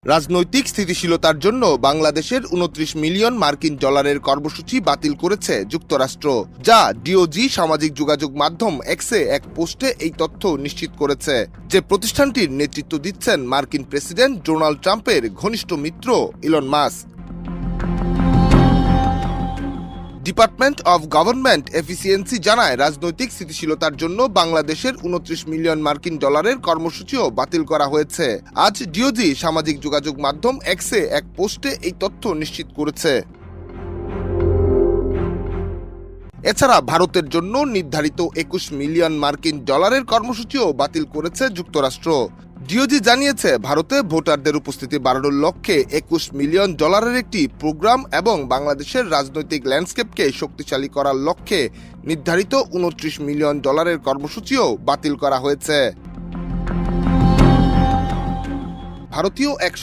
রাজনৈতিক স্থিতিশীলতার জন্য বাংলাদেশের ২৯ মিলিয়ন মার্কিন ডলারের কর্মসূচি বাতিল করেছে যুক্তরাষ্ট্র, যা ডিওজি সামাজিক যোগাযোগ মাধ্যম এক্সে এক পোস্টে এই তথ্য নিশ্চিত করেছে। যে প্রতিষ্ঠানটির নেতৃত্ব দিচ্ছেন মার্কিন প্রেসিডেন্ট ডোনাল্ড ট্রাম্পের ঘনিষ্ঠ মিত্র Elon Musk. Department of government efficiency জানায়, রাজনৈতিক স্থিতিশীলতার জন্য বাংলাদেশের ২৯ মিলিয়ন মার্কিন ডলারের কর্মসূচিও বাতিল করা হয়েছে। আজ ডিওজি সামাজিক যোগাযোগ মাধ্যম এক্সে এক পোস্টে এই তথ্য নিশ্চিত করেছে। এছাড়া ভারতের জন্য নির্ধারিত ২১ মিলিয়ন মার্কিন ডলারের কর্মসূচিও বাতিল করেছে যুক্তরাষ্ট্র। ডিওজি জানিয়েছে, ভারতে ভোটারদের উপস্থিতি বাড়ানোর লক্ষ্যে ২১ মিলিয়ন ডলারের একটি প্রোগ্রাম এবং বাংলাদেশের রাজনৈতিক ল্যান্ডস্কেপকে শক্তিশালী করার লক্ষ্যে নির্ধারিত ২৯ মিলিয়ন ডলারের কর্মসূচিও বাতিল করা হয়েছে। ভারতীয় এক